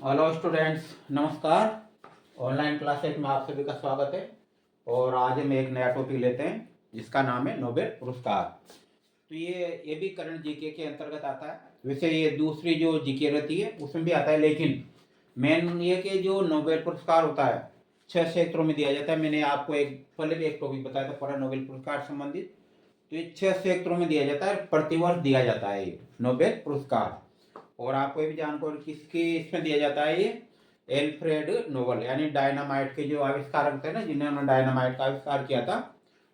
Hello students, नमस्कार। Online classes में आप सभी का स्वागत है। और आज हम एक नया टॉपिक लेते हैं जिसका नाम है नोबेल पुरस्कार। तो ये भी करंट जीके के अंतर्गत आता है। वैसे ये दूसरी जो जीके रहती है उसमें भी आता है, लेकिन मेन ये कि जो नोबेल पुरस्कार होता है 6 क्षेत्रों में दिया जाता है। मैंने आपको एक पहले भी एक टॉपिक बताया था पूरा नोबेल पुरस्कार संबंधित। तो ये 6 क्षेत्रों में दिया जाता है, प्रतिवर्ष दिया जाता है ये नोबेल पुरस्कार। और आपको ये भी जानकारी किसके इसमें दिया जाता है, ये एल्फ्रेड नोबेल यानी डायनामाइट के जो आविष्कारक थे ना, जिन्होंने डायनामाइट का आविष्कार किया था,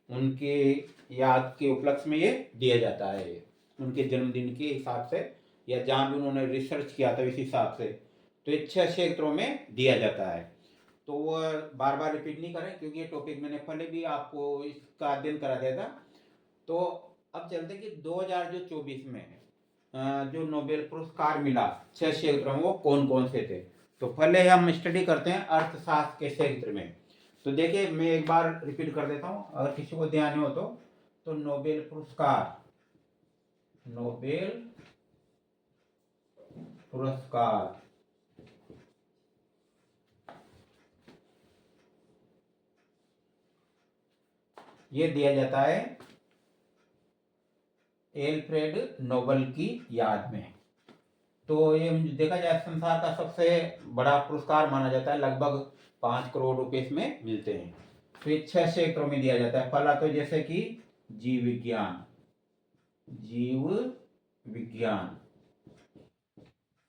उनके याद के उपलक्ष्य में ये दिया जाता है। उनके जन्मदिन के हिसाब से या जहाँ भी उन्होंने रिसर्च किया था इस हिसाब से। तो ये 6 क्षेत्रों में दिया जाता है। तो वो बार बार रिपीट नहीं करें क्योंकि ये टॉपिक मैंने पहले भी आपको इसका अध्ययन करा दिया था। तो अब चलते कि 2024 में जो नोबेल पुरस्कार मिला 6 क्षेत्रों में, वो कौन कौन से थे। तो पहले हम स्टडी करते हैं अर्थशास्त्र के क्षेत्र में। तो देखिए, मैं एक बार रिपीट कर देता हूँ अगर किसी को ध्यान हो तो नोबेल पुरस्कार, नोबेल पुरस्कार ये दिया जाता है एल्फ्रेड नोबेल की याद में। तो ये देखा जाए संसार का सबसे बड़ा पुरस्कार माना जाता है, लगभग 5 करोड़ रुपए इसमें मिलते हैं। तो ये 6 क्षेत्रों में दिया जाता है। पहला तो जैसे कि जीव विज्ञान, जीव विज्ञान,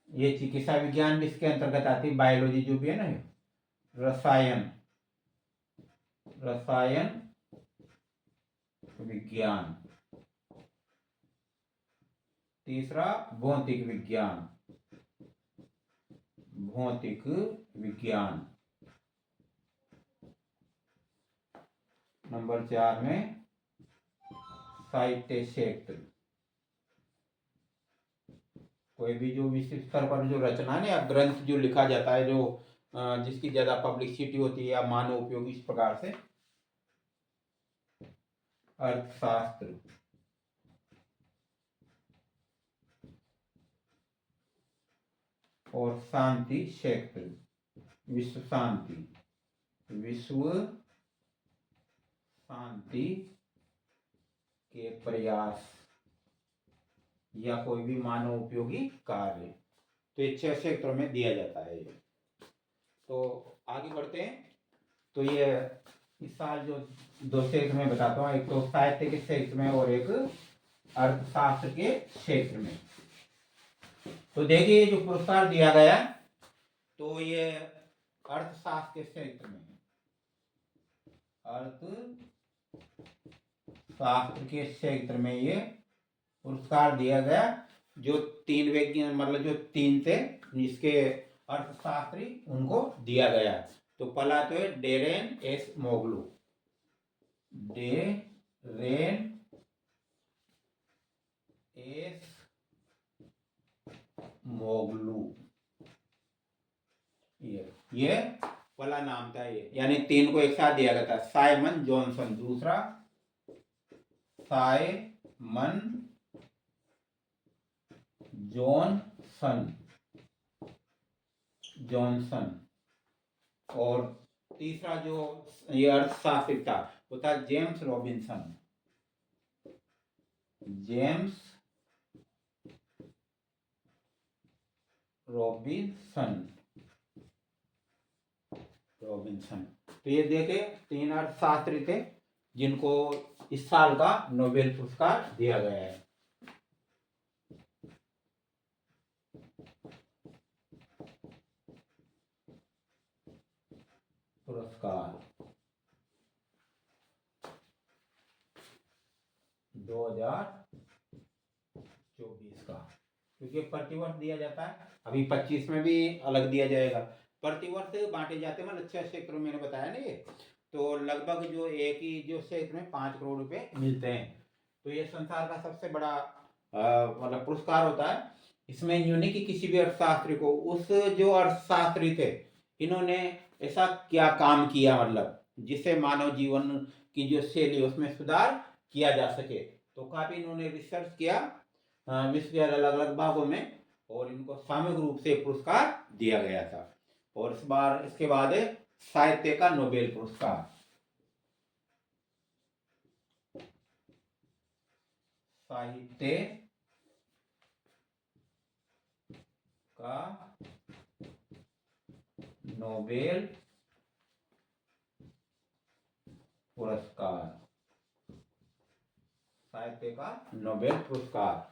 ये चिकित्सा विज्ञान भी इसके अंतर्गत आती है, बायोलॉजी जो भी है ना। रसायन, रसायन विज्ञान। तीसरा भौतिक विज्ञान, भौतिक विज्ञान। नंबर 4 में साहित्य क्षेत्र, कोई भी जो विशिष्ट स्तर पर जो रचना है या ग्रंथ जो लिखा जाता है, जो जिसकी ज्यादा पब्लिसिटी होती है या मानव उपयोगी, इस प्रकार से। अर्थशास्त्र, और शांति क्षेत्र, विश्व शांति, विश्व शांति के प्रयास या कोई भी मानव उपयोगी कार्य। तो ये 6 क्षेत्रों में दिया जाता है। तो आगे बढ़ते हैं। तो ये इस साल जो 2 क्षेत्र में बताता हूँ, एक तो साहित्य के क्षेत्र में और एक अर्थशास्त्र के क्षेत्र में। तो देखिए, जो पुरस्कार दिया गया तो ये अर्थशास्त्र के क्षेत्र में, अर्थशास्त्र के क्षेत्र में ये पुरस्कार दिया गया। जो 3 वैज्ञानिक मतलब जो 3 थे इसके अर्थशास्त्री, उनको दिया गया। तो पहला तो है डेरेन एस मोगलू, डेरेन एस मोगलू, ये पहला नाम था ये, यानी 3 को एक साथ दिया गया था। साइमन जॉनसन दूसरा, साइमन जॉनसन, और तीसरा जो ये अर्थशास्त्री था वो था जेम्स रॉबिन्सन, जेम्स रॉबिन्सन। तो ये देखे 3 अर्थशास्त्री थे जिनको इस साल का नोबेल पुरस्कार दिया गया है। पुरस्कार 2024 का, क्योंकि प्रतिवर्ष दिया जाता है। अभी 25 में भी अलग दिया जाएगा। प्रतिवर्ष बांटे जाते हैं, मतलब 6 क्षेत्रों में मैंने बताया ना ये। तो लगभग जो एक ही जो क्षेत्र में 5 करोड़ रुपए मिलते हैं। तो ये संसार का सबसे बड़ा मतलब पुरस्कार होता है। इसमें यूं नहीं कि किसी भी अर्थशास्त्री को, उस जो अर्थशास्त्री थे इन्होंने ऐसा क्या काम किया, मतलब जिससे मानव जीवन की जो शैली उसमें सुधार किया जा सके। तो काफी इन्होंने रिसर्च किया विश्व के अलग अलग भागों में। और इनको सामूहिक रूप से पुरस्कार दिया गया था। और इस बार इसके बाद है साहित्य का नोबेल पुरस्कार। साहित्य का नोबेल पुरस्कार, साहित्य का नोबेल पुरस्कार।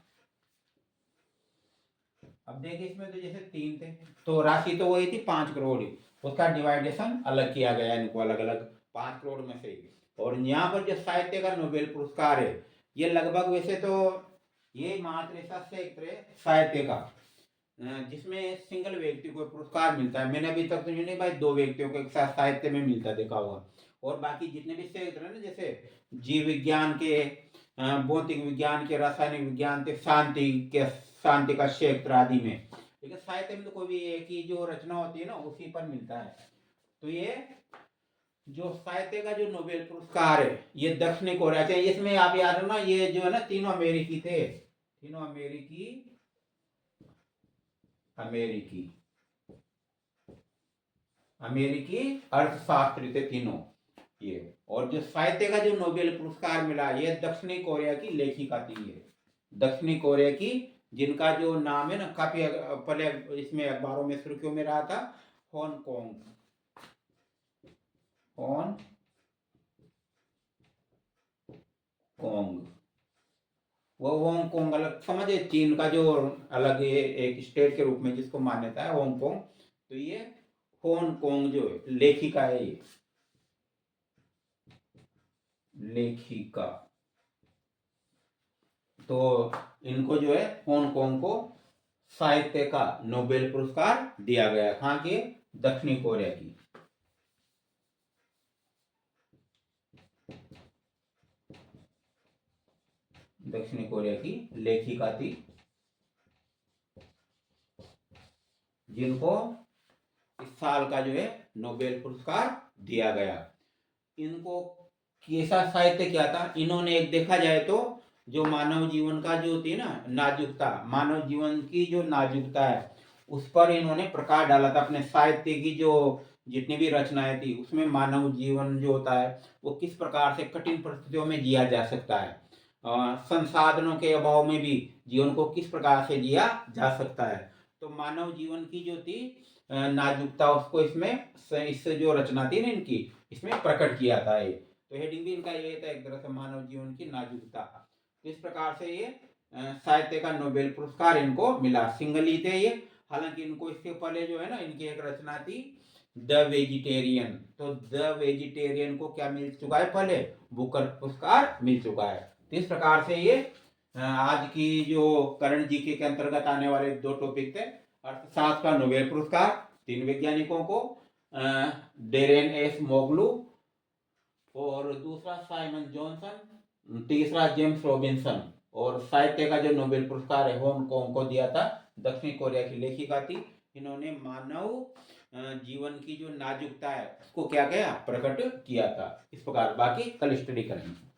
अब देखिए इसमें तो जैसे 3 थे, तो राशि तो वही थी 5 करोड़ ही, उसका डिवाइडेशन अलग किया गया इनको, अलग अलग 5 करोड़ में से। और यहाँ पर जो साहित्य का नोबेल पुरस्कार है, ये लगभग वैसे तो ये मात्र ऐसा क्षेत्र है साहित्य का जिसमें सिंगल व्यक्ति को पुरस्कार मिलता है। मैंने अभी तक तो नहीं भाई 2 व्यक्तियों को एक साथ साहित्य में मिलता देखा होगा। और बाकी जितने भी क्षेत्र है ना, जैसे जीव विज्ञान के, भौतिक विज्ञान के, रासायनिक विज्ञान के, शांति का क्षेत्र आदि में, लेकिन साहित्य में तो कोई भी एक ही जो रचना होती है ना उसी पर मिलता है। तो ये जो साहित्य का जो नोबेल पुरस्कार है ये दक्षिण कोरिया के, इसमें आप याद रखना ये जो है ना तीनों अमेरिकी थे, तीनों अमेरिकी अर्थशास्त्री थे तीनों ये। और जो साहित्य का जो नोबेल पुरस्कार मिला ये दक्षिणी कोरिया की लेखिका थी, ये दक्षिणी कोरिया की, जिनका जो नाम है ना काफी पहले इसमें अखबारों में सुर्खियों में रहा था, हांगकांग। वो हांगकांग अलग समझे, चीन का जो अलग एक स्टेट के रूप में जिसको मान्यता है हांगकांग, तो ये हांगकांग जो है लेखिका है, ये लेखिका। तो इनको जो है हांगकांग को साहित्य का नोबेल पुरस्कार दिया गया, कहाँ के, दक्षिणी कोरिया की। दक्षिणी कोरिया की लेखिका थी जिनको इस साल का जो है नोबेल पुरस्कार दिया गया। इनको कैसा साहित्य क्या था, इन्होंने एक देखा जाए तो जो मानव जीवन का जो थी ना नाजुकता, मानव जीवन की जो नाजुकता है उस पर इन्होंने प्रकाश डाला था। अपने साहित्य की जो जितनी भी रचनाएं थी उसमें मानव जीवन जो होता है वो किस प्रकार से कठिन परिस्थितियों में जिया जा सकता है, संसाधनों के अभाव में भी जीवन को किस प्रकार से जिया जा सकता है। तो मानव जीवन की जो थी नाजुकता उसको इसमें इस जो रचना थी ना इनकी इसमें प्रकट किया था ये। तो हेडिंग भी इनका ये था एक तरह से मानव जीवन की नाजुकता। तो इस प्रकार से ये साहित्य का नोबेल पुरस्कार इनको मिला, सिंगल ही थे ये। हालांकि इनको इसके पहले जो है ना इनकी एक रचना थी द वेजिटेरियन, तो द वेजिटेरियन को क्या मिल चुका है, पहले बुकर पुरस्कार मिल चुका है। तो इस प्रकार से ये आज की जो करंट जीके के अंतर्गत आने वाले 2 टॉपिक थे, अर्थशास्त्र का नोबेल पुरस्कार 3 वैज्ञानिकों को, डेरेन एस मोगलू और दूसरा साइमन जॉनसन, तीसरा जेम्स रॉबिन्सन। और साहित्य का जो नोबेल पुरस्कार है हांगकांग को दिया था, दक्षिण कोरिया की लेखिका थी। इन्होंने मानव जीवन की जो नाजुकता है उसको क्या किया, प्रकट किया था। इस प्रकार बाकी कल स्टडी करेंगे।